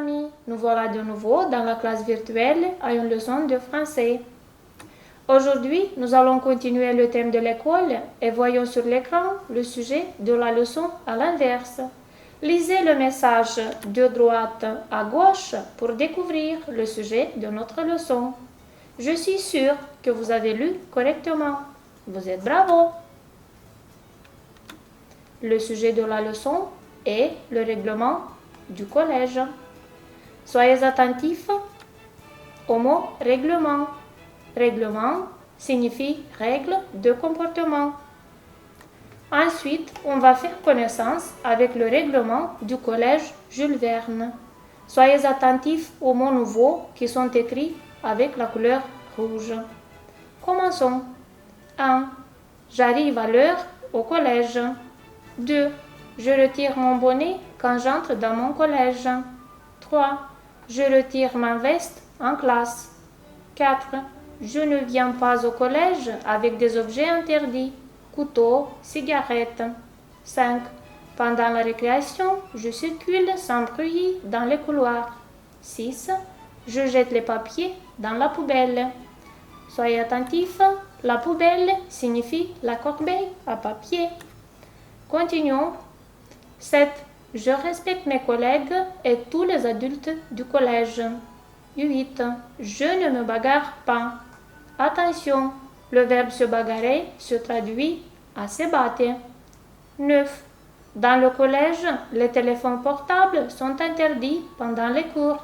amis, nous voilà de nouveau dans la classe virtuelle à une leçon de français. Aujourd'hui, nous allons continuer le thème de l'école et voyons sur l'écran le sujet de la leçon à l'inverse. Lisez le message de droite à gauche pour découvrir le sujet de notre leçon. Je suis sûre que vous avez lu correctement. Vous êtes bravo! Le sujet de la leçon est le règlement du collège. Soyez attentifs au mot règlement. Règlement signifie règle de comportement. Ensuite, on va faire connaissance avec le règlement du collège Jules Verne. Soyez attentifs aux mots nouveaux qui sont écrits avec la couleur rouge. Commençons. 1. J'arrive à l'heure au collège. 2. Je retire mon bonnet quand j'entre dans mon collège. 3. Je retire ma veste en classe. 4. Je ne viens pas au collège avec des objets interdits, couteaux, cigarettes. 5. Pendant la récréation, je circule sans bruit dans les couloirs. 6. Je jette les papiers dans la poubelle. Soyez attentifs, la poubelle signifie la corbeille à papier. Continuons. 7. Je respecte mes collègues et tous les adultes du collège. 8. Je ne me bagarre pas. Attention, le verbe se bagarrer se traduit à se battre. 9. Dans le collège, les téléphones portables sont interdits pendant les cours.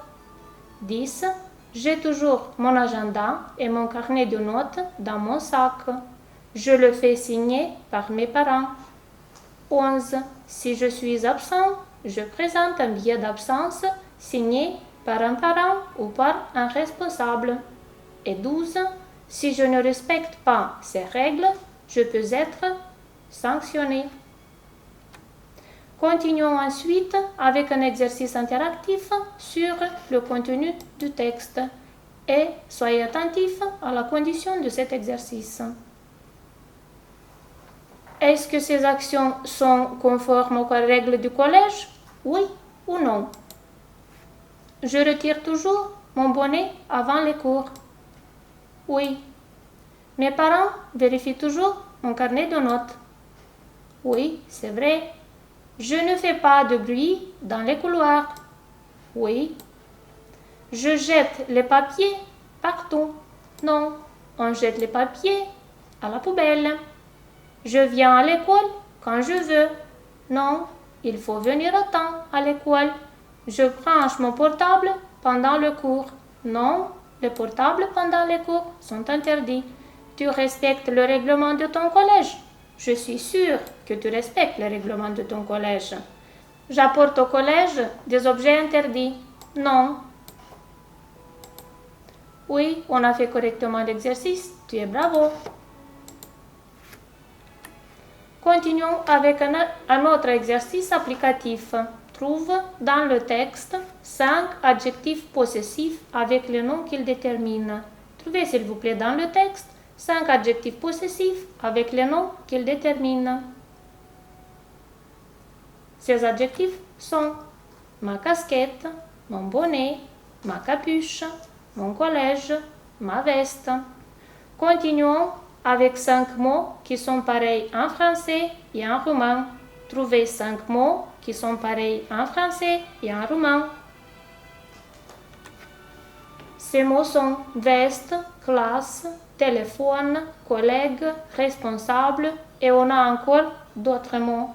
10. J'ai toujours mon agenda et mon carnet de notes dans mon sac. Je le fais signer par mes parents. 11. Si je suis absent, je présente un billet d'absence signé par un parent ou par un responsable. Et 12. Si je ne respecte pas ces règles, je peux être sanctionné. Continuons ensuite avec un exercice interactif sur le contenu du texte et soyez attentifs à la condition de cet exercice. Est-ce que ces actions sont conformes aux règles du collège? Oui ou non? Je retire toujours mon bonnet avant les cours. Oui. Mes parents vérifient toujours mon carnet de notes. Oui, c'est vrai. Je ne fais pas de bruit dans les couloirs. Oui. Je jette les papiers partout. Non, on jette les papiers à la poubelle. Je viens à l'école quand je veux. Non, il faut venir à temps à l'école. Je branche mon portable pendant le cours. Non, les portables pendant les cours sont interdits. Tu respectes le règlement de ton collège? Je suis sûre que tu respectes le règlement de ton collège. J'apporte au collège des objets interdits. Non. Oui, on a fait correctement l'exercice. Tu es bravo. Continuons avec un autre exercice applicatif. Trouve dans le texte 5 adjectifs possessifs avec le nom qu'ils déterminent. Trouvez s'il vous plaît dans le texte 5 adjectifs possessifs avec les noms qu'ils déterminent. Ces adjectifs sont ma casquette, mon bonnet, ma capuche, mon collège, ma veste. Continuons avec 5 mots qui sont pareils en français et en roumain. Trouvez 5 mots qui sont pareils en français et en roumain. Ces mots sont veste, classe, téléphone, collègue, responsable et on a encore d'autres mots.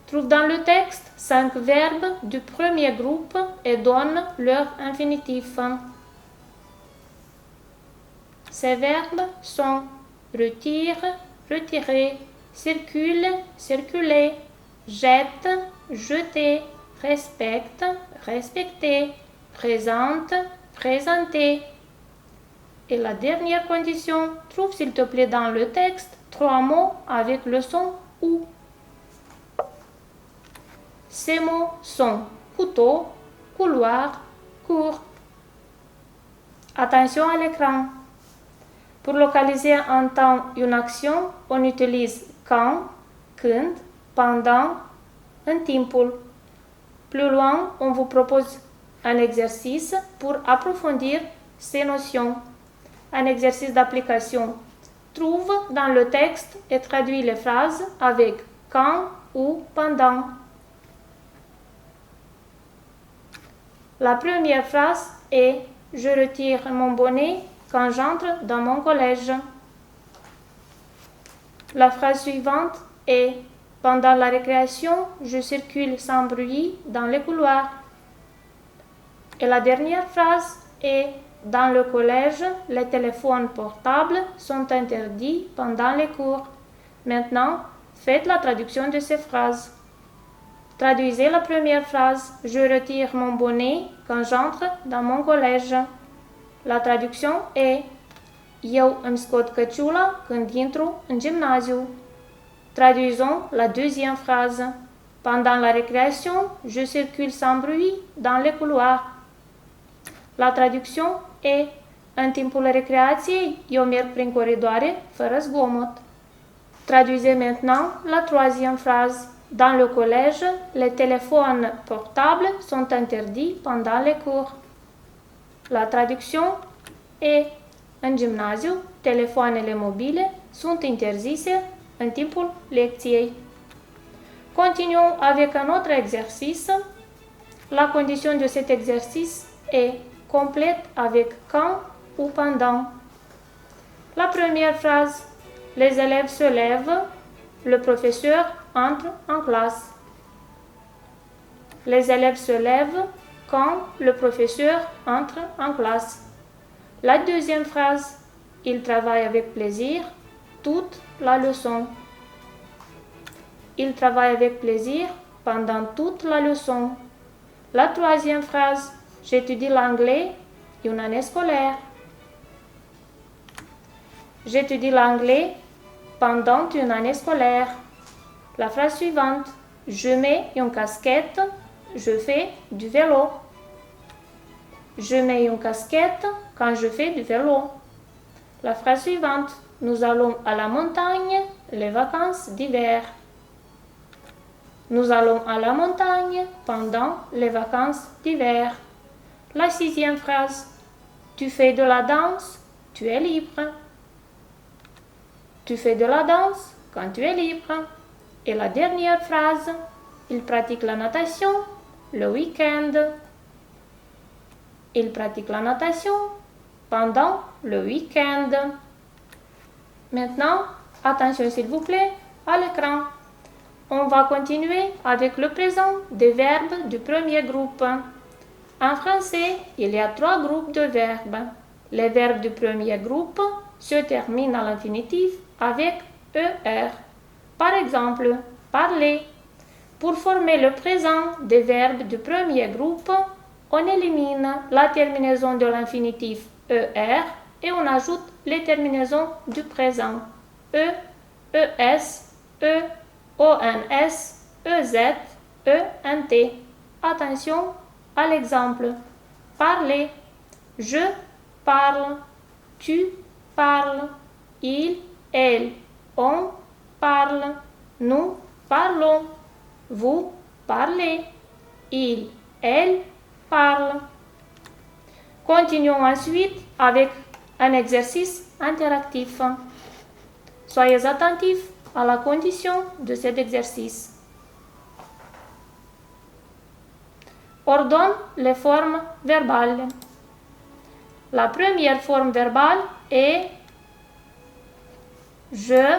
Trouve dans le texte 5 verbes du premier groupe et donne leur infinitif. Ces verbes sont retire, retirer, circule, circuler, jette, jeter, respecte, respecter, présente, présenter. Et la dernière condition, trouve s'il te plaît dans le texte 3 mots avec le son OU. Ces mots sont couteau, couloir, cours. Attention à l'écran. Pour localiser en temps une action, on utilise quand, când, pendant, în timpul. Plus loin, on vous propose un exercice pour approfondir ces notions. Un exercice d'application. Trouve dans le texte et traduis les phrases avec quand ou pendant. La première phrase est « Je retire mon bonnet quand j'entre dans mon collège ». La phrase suivante est « Pendant la récréation, je circule sans bruit dans les couloirs ». Et la dernière phrase est « Dans le collège, les téléphones portables sont interdits pendant les cours ». Maintenant, faites la traduction de ces phrases. Traduisez la première phrase « Je retire mon bonnet quand j'entre dans mon collège ». La traduction est Eu îmi scot căciula când intru în gymnasiu. Traduisons la deuxième phrase. Pendant la récréation, je circule sans bruit dans les couloirs. La traduction est În timpul recreației, eu merg prin coridoare fără zgomot. Traduisez maintenant la troisième phrase. Dans le collège, les téléphones portables sont interdits pendant les cours. La traduction est În gimnaziu, telefoanele mobile sunt interzise în timpul lecției. Continuons avec un autre exercice. La condition de cet exercice est complète avec quand ou pendant. La première phrase. Les élèves se lèvent, le professeur entre en classe. Les élèves se lèvent quand le professeur entre en classe. La deuxième phrase. Il travaille avec plaisir toute la leçon. Il travaille avec plaisir pendant toute la leçon. La troisième phrase. J'étudie l'anglais une année scolaire. J'étudie l'anglais pendant une année scolaire. La phrase suivante. Je mets une casquette, je fais du vélo. Je mets une casquette quand je fais du vélo. La phrase suivante. Nous allons à la montagne les vacances d'hiver. Nous allons à la montagne pendant les vacances d'hiver. La sixième phrase. Tu fais de la danse, tu es libre. Tu fais de la danse quand tu es libre. Et la dernière phrase. Il pratique la natation le week-end. Il pratique la natation pendant le week-end. Maintenant, attention s'il vous plaît à l'écran. On va continuer avec le présent des verbes du premier groupe. En français, il y a 3 groupes de verbes. Les verbes du premier groupe se terminent à l'infinitif avec ER. Par exemple, parler. Pour former le présent des verbes du premier groupe, on élimine la terminaison de l'infinitif ER et on ajoute les terminaisons du présent E, ES, E, ONS, EZ, ENT. Attention à l'exemple. Parler. Je parle. Tu parles. Il, elle, on parle. Nous parlons. Vous parlez. Il, elle parle. Continuons ensuite avec un exercice interactif. Soyez attentifs à la condition de cet exercice. Ordonne les formes verbales. La première forme verbale est je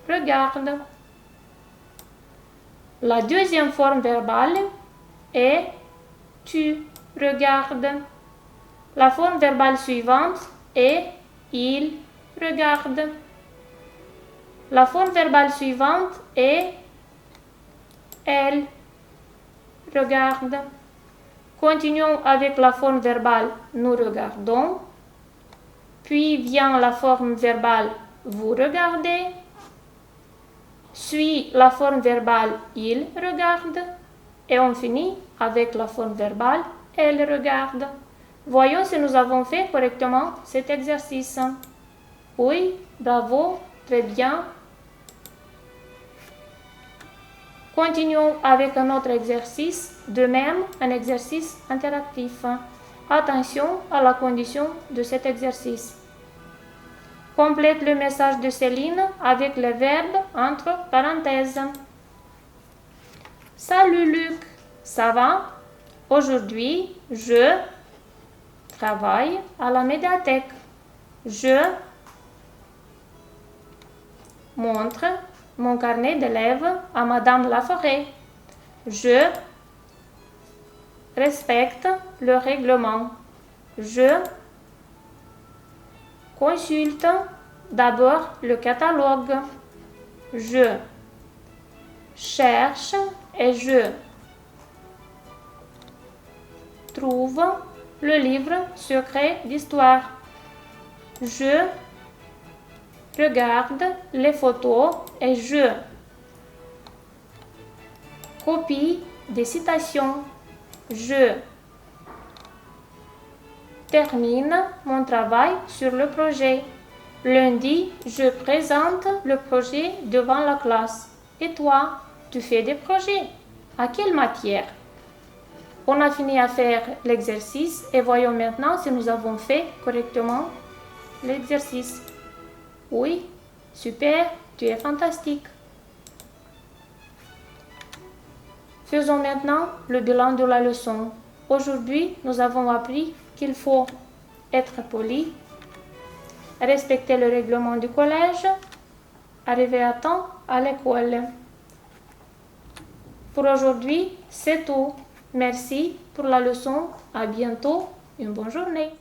regarde. La deuxième forme verbale est tu regardes. La forme verbale suivante est il regarde. La forme verbale suivante est elle regarde. Continuons avec la forme verbale nous regardons. Puis vient la forme verbale vous regardez. Suit la forme verbale il regarde. Et on finit avec la forme verbale elle regarde. Voyons si nous avons fait correctement cet exercice. Oui, bravo, très bien. Continuons avec un autre exercice, de même un exercice interactif. Attention à la condition de cet exercice. Complète le message de Céline avec le verbe entre parenthèses. Salut Luc, ça va? Aujourd'hui, je travaille à la médiathèque. Je montre mon carnet d'élèves à Madame Laforêt. Je respecte le règlement. Je consulte d'abord le catalogue. Je cherche et je trouve le livre secret d'histoire. Je regarde les photos et je copie des citations. Je termine mon travail sur le projet. Lundi, je présente le projet devant la classe. Et toi, tu fais des projets? À quelle matière? On a fini à faire l'exercice et voyons maintenant si nous avons fait correctement l'exercice. Oui, super, tu es fantastique. Faisons maintenant le bilan de la leçon. Aujourd'hui, nous avons appris qu'il faut être poli, respecter le règlement du collège, arriver à temps à l'école. Pour aujourd'hui, c'est tout. Merci pour la leçon. À bientôt. Une bonne journée.